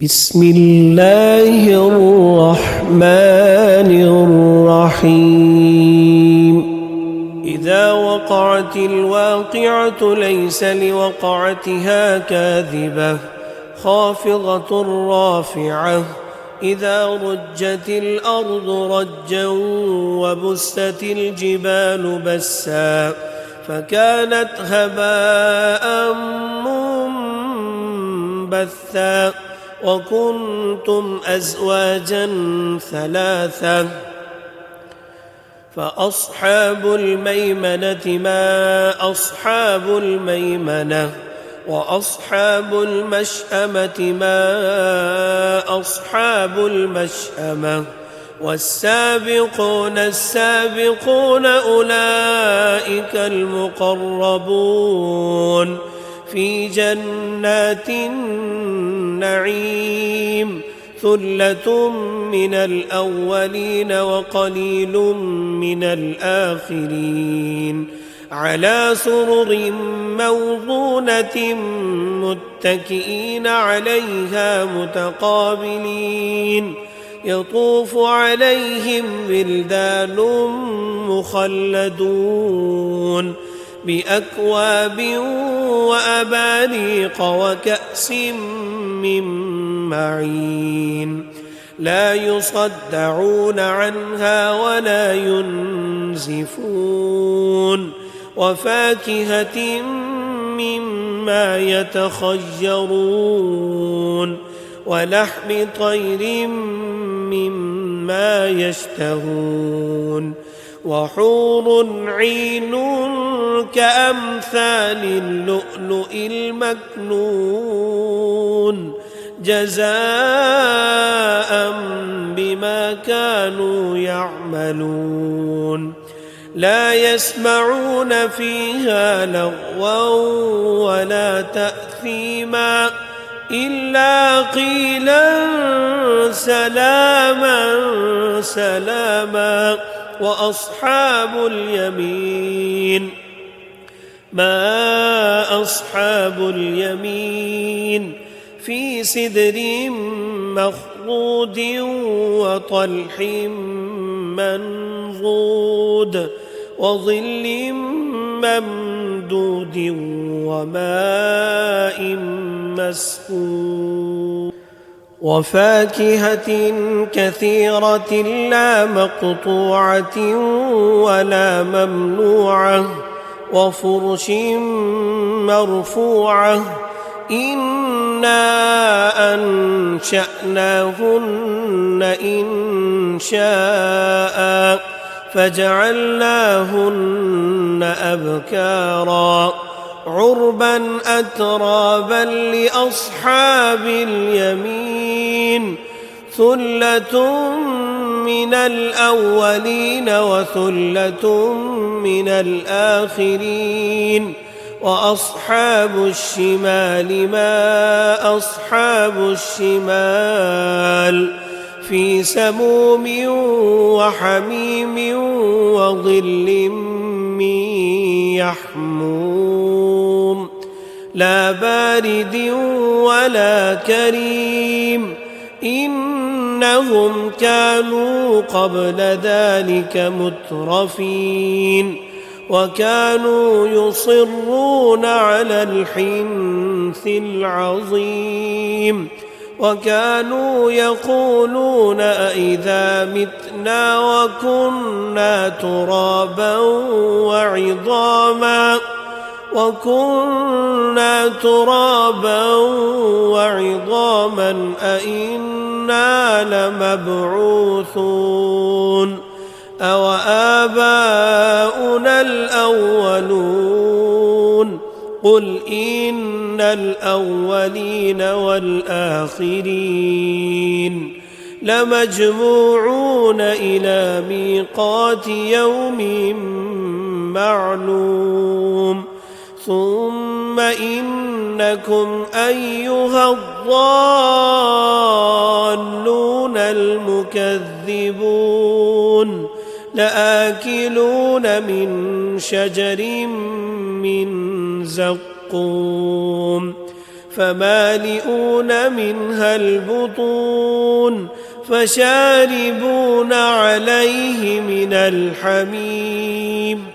بسم الله الرحمن الرحيم إذا وقعت الواقعة ليس لوقعتها كاذبة خافضة رافعة إذا رجت الأرض رجا وبست الجبال بسا فكانت هباء منبثا وكنتم أزواجا ثلاثة فأصحاب الميمنة ما أصحاب الميمنة وأصحاب المشأمة ما أصحاب المشأمة والسابقون السابقون أولئك المقربون في جنات النعيم ثلة من الأولين وقليل من الآخرين على سرر موضونة متكئين عليها متقابلين يطوف عليهم ولدان مخلدون بأكواب وأباريق وكأس من معين لا يصدعون عنها ولا ينزفون وفاكهة مما يتخيرون ولحم طير مما يشتهون وحور عين كأمثال اللؤلؤ المكنون جزاء بما كانوا يعملون لا يسمعون فيها لغوا ولا تأثيما إلا قيلا سلاما سلاما وأصحاب اليمين ما أصحاب اليمين في سدر مخضود وطلح منضود وظل ممدود وماء مسكوب وفاكهة كثيرة لا مقطوعة ولا ممنوعة وفرش مرفوعة إنا أنشأناهن إنشاء فجعلناهن أبكارا عربا أترابا لأصحاب اليمين ثلة من الأولين وثلة من الآخرين وأصحاب الشمال ما أصحاب الشمال في سموم وحميم وظل من يحموم لا بارد ولا كريم إنهم كانوا قبل ذلك مترفين وكانوا يصرون على الحنث العظيم وكانوا يقولون أئذا متنا وكنا ترابا وعظاما أئنا لمبعوثون أو آباؤنا الأولون قل إن الأولين والآخرين لمجموعون إلى ميقات يوم معلوم ثم إنكم أيها الضالون المكذبون لآكلون من شجر من زقوم فمالئون منها البطون فشاربون عليه من الحميم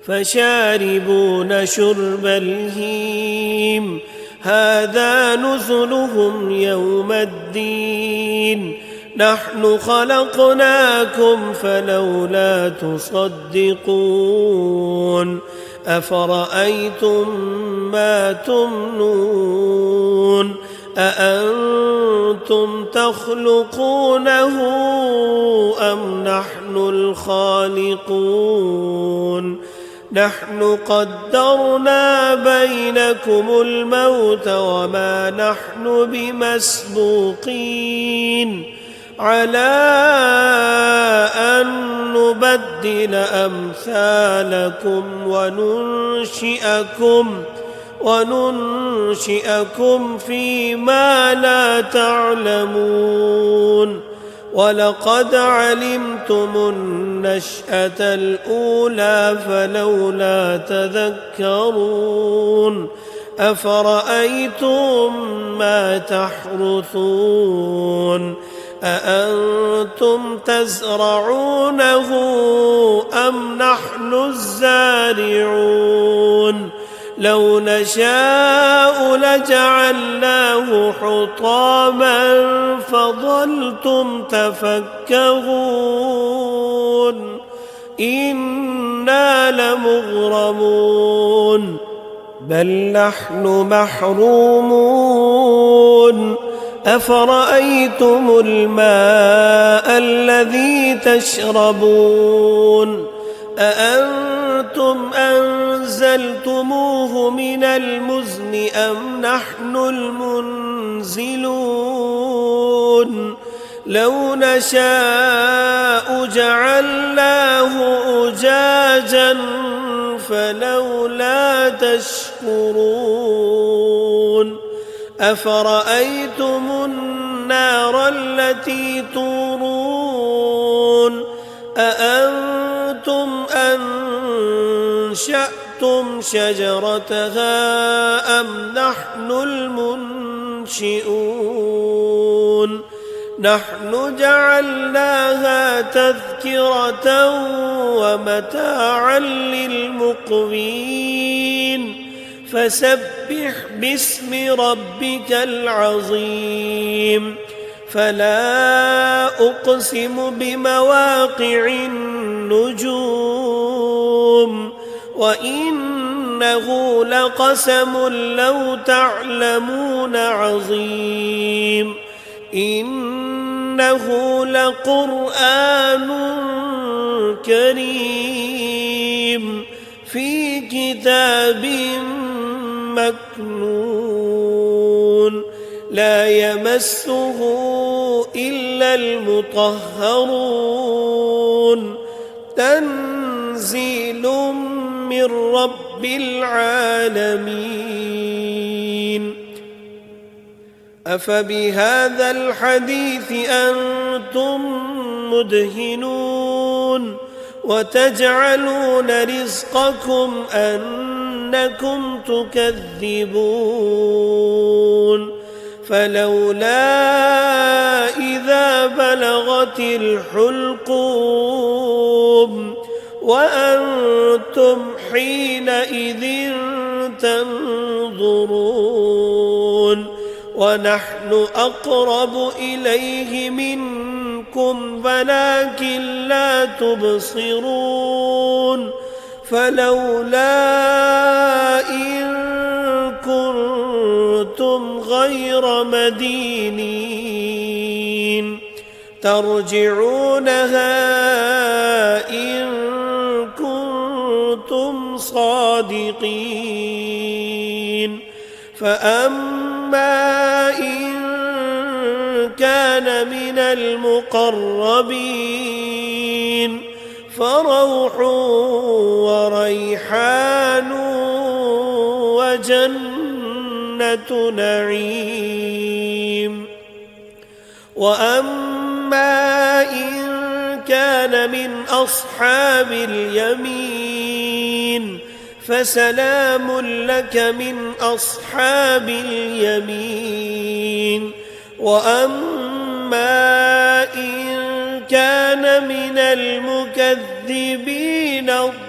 فشاربون شرب الهيم هذا نزلهم يوم الدين نحن خلقناكم فلولا تصدقون أفرأيتم ما تمنون أأنتم تخلقونه أم نحن الخالقون نحن قدرنا بينكم الموت وما نحن بمسبوقين على أن نبدل أمثالكم وننشئكم فيما لا تعلمون ولقد علمتم النشأة الأولى فلولا تذكرون أفرأيتم ما تحرثون أأنتم تزرعونه أم نحن الزارعون لو نشاء لجعلناه حطاما فظلتم تفكهون إنا لمغرمون بل نحن محرومون أفرأيتم الماء الذي تشربون أأنتم أنزلتموه من المزن أم نحن المنزلون لو نشاء جعلناه أجاجا فلولا تشكرون أفرأيتم النار التي تورون أأنتم أنشأتم شجرتها أم نحن المنشئون نحن جعلناها تذكرة ومتاعا للمقوين فسبح باسم ربك العظيم فلا أقسم بمواقع النجوم وإنه لقسم لو تعلمون عظيم إنه لقرآن كريم في كتاب مكنون لا يمسه إلا المطهرون تنزيل من رب العالمين أفبهذا الحديث أنتم مدهنون وتجعلون رزقكم أنكم تكذبون فلولا إذا بلغت الحلقوم وأنتم حينئذ تنظرون ونحن أقرب إليه منكم ولكن لا تبصرون فلولا إن كنتم غير مدينين ترجعونها إن كنتم صادقين فأما إن كان من المقربين فروح وريحان وجنة نعيم وأما إن كان من أصحاب اليمين فسلام لك من أصحاب اليمين. وأما إن كان من المكذبين الضالين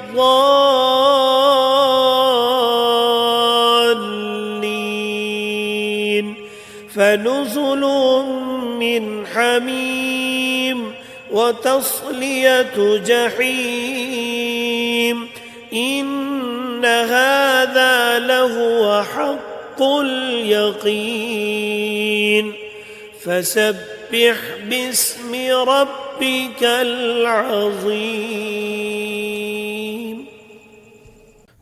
فنزل من حميم وتصلية جحيم. إن هذا لهو حق اليقين. فسبح باسم ربك العظيم.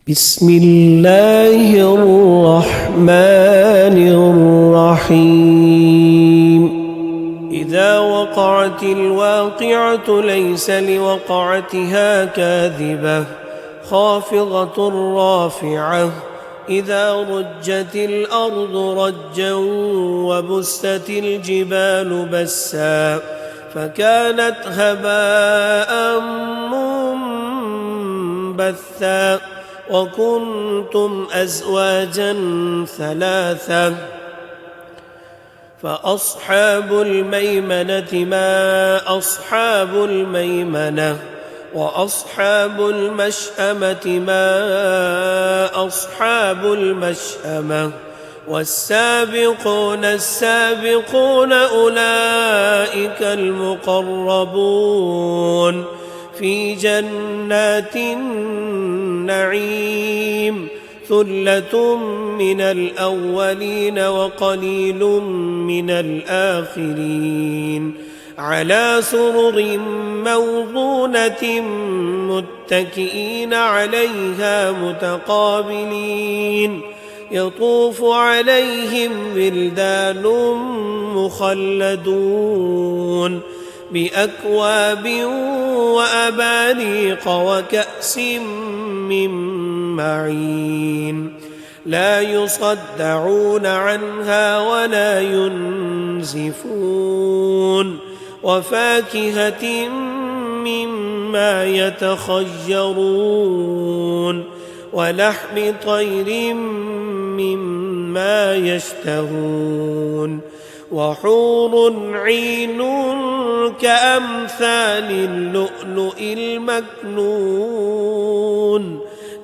بسم الله الرحمن الرحيم. إذا وقعت الواقعة ليس لوقعتها كاذبة خافضة رافعة. إذا رجت الأرض رجا وبست الجبال بسا فكانت هباء منبثا وكنتم أزواجا ثلاثا. فأصحاب الميمنة ما أصحاب الميمنة. وأصحاب المشأمة ما أصحاب المشأمة. والسابقون السابقون أولئك المقربون في جنات النعيم. ثلة من الأولين وقليل من الآخرين. على سرر موضونة متكئين عليها متقابلين. يطوف عليهم ولدان مخلدون بأكواب وأباريق وكأس من معين. لا يصدعون عنها ولا ينزفون. وفاكهة مما يتخيرون. ولحم طير مما يشتهون. وحور عين كأمثال اللؤلؤ المكنون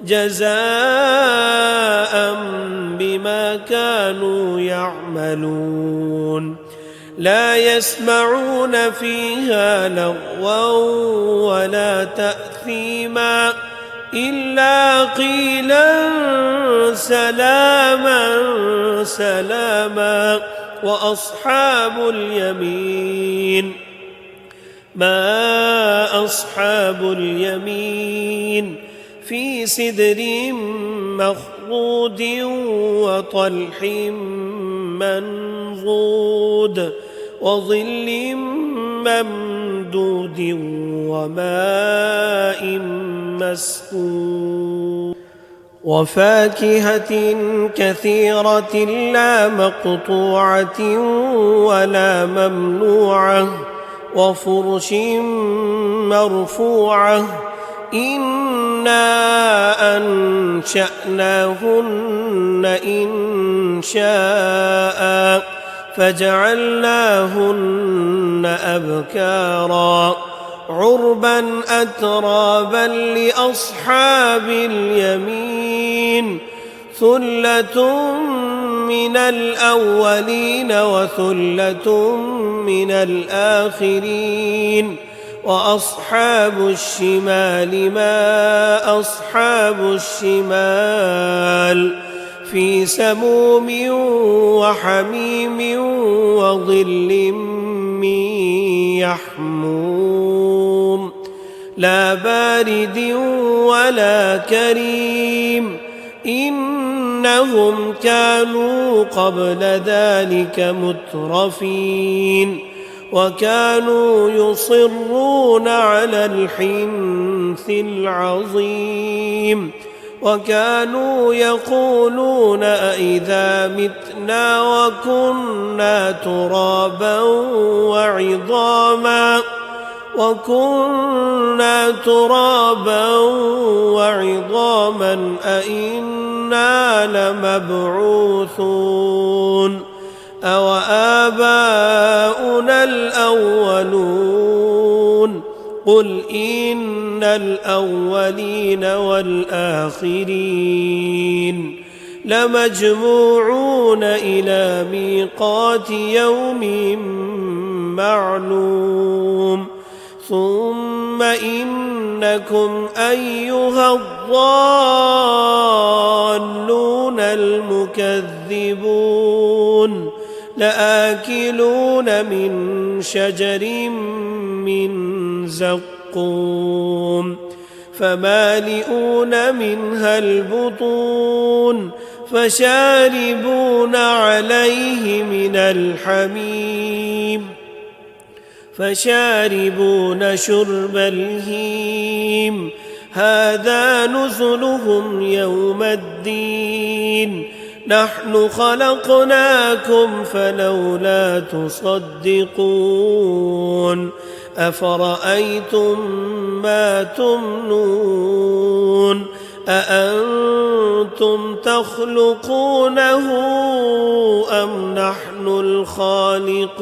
جزاء بما كانوا يعملون. لا يسمعون فيها لغوا ولا تأثيما إلا قيلا سلاما سلاما. وأصحاب اليمين ما أصحاب اليمين. في سدر مخضود وطلح منضود وظل ممدود وماء مسكوب. وفاكهة كثيرة لا مقطوعة ولا ممنوعة. وفرش مرفوعة. إنا أنشأناهن إنشاء فجعلناهن أبكارا عربا أترابا لأصحاب اليمين. ثلة من الأولين وثلة من الآخرين. وأصحاب الشمال ما أصحاب الشمال. في سموم وحميم وظل من يحموم لا بارد ولا كريم. إنهم كانوا قبل ذلك مترفين وكانوا يصرون على الحنث العظيم. وكانوا يقولون أئذا متنا وكنا ترابا وعظاما وكنا ترابا وعظاما أئنا لمبعوثون أوآباؤنا الأولون قل إن الأولين والآخرين لمجموعون إلى ميقات يوم معلوم ثم إنكم أيها الضالون المكذبون لآكلون من شجر من زقوم فمالئون منها البطون فشاربون عليه من الحميم فشاربون شرب الهيم هذا نزلهم يوم الدين نحن خلقناكم فلولا تصدقون أفرأيتم ما تمنون أأنتم تخلقونه أم نحن الخالقون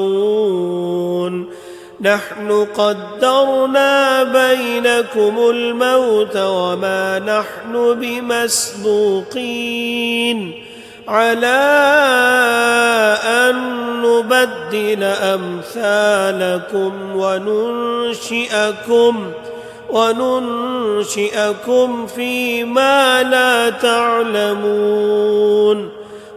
نحن قدرنا بينكم الموت وما نحن بمسبوقين على أن نبدل أمثالكم وننشئكم فيما لا تعلمون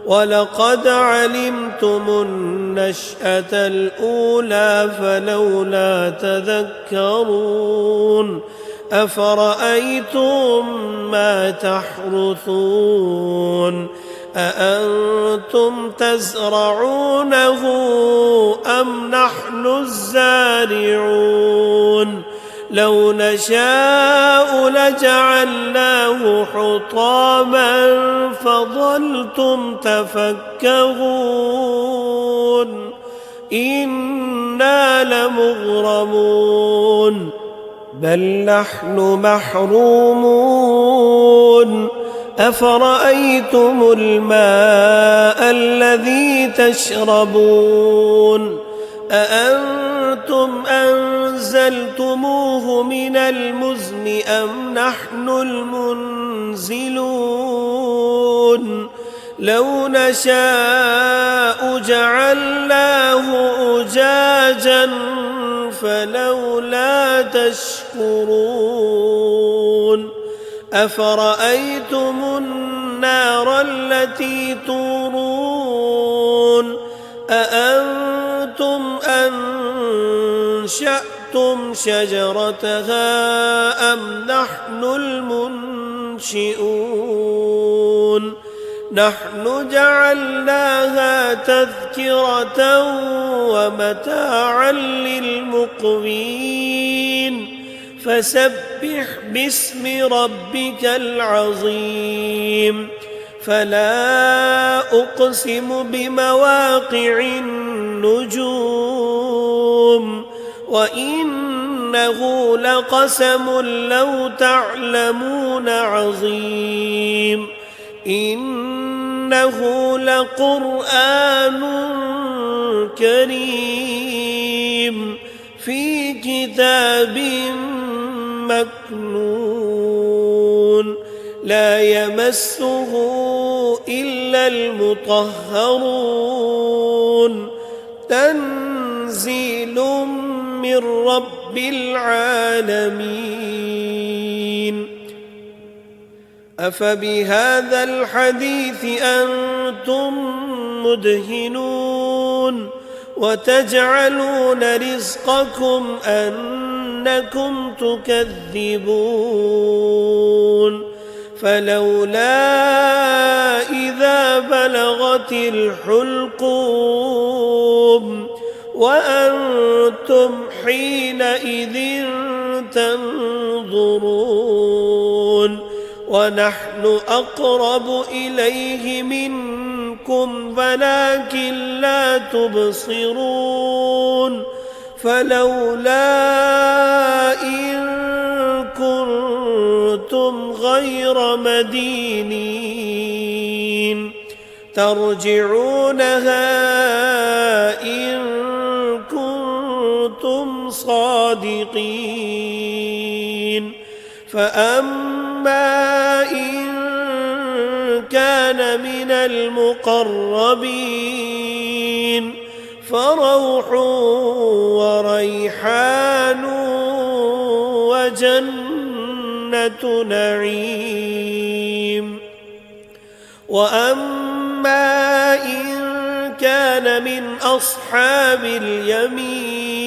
ولقد علمتم النشأة الأولى فلولا تذكرون أفرأيتم ما تحرثون أأنتم تزرعونه أم نحن الزارعون لو نشاء لجعلناه حطاما فظلتم تفكهون إنا لمغرمون بل نحن محرومون أفرأيتم الماء الذي تشربون أأنتم أنزلتموه من المزن أم نحن المنزلون لو نشاء جعلناه أجاجا فلولا تشكرون أفرأيتم النار التي تورون أأنتم أنشأتم شجرتها أم نحن المنشئون نحن جعلناها تذكرة ومتاعا للمقوين فسبح باسم ربك العظيم فلا أقسم بمواقع النجوم وإنه لقسم لو تعلمون عظيم إنه لقرآن كريم في كتاب مكنون لا يمسه إلا المطهرون تنزيل من رب العالمين أفبهذا الحديث أنتم مدهنون وتجعلون رزقكم أنكم تكذبون فلولا إذا بلغت الحلقوم وأنتم حينئذ تنظرون ونحن أقرب إليه منكم ولكن لا تبصرون فلولا إن كنتم غير مدينين ترجعونها إن كنتم صادقين فأما إن كان من المقربين فروح وريحان وجنة نعيم وأما إن كان من أصحاب اليمين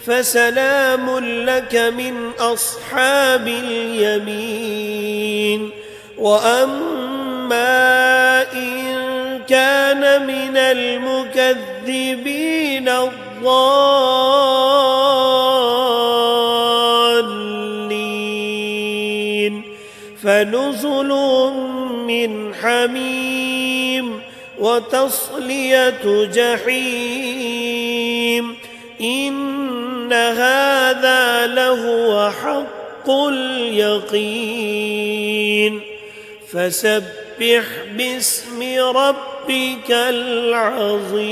فسلام لك من أصحاب اليمين وأما إن كان من المكذبين الضالين فنزل من حميم وتصلية جحيم إن هذا لهو حق اليقين فسبح باسم ربك العظيم.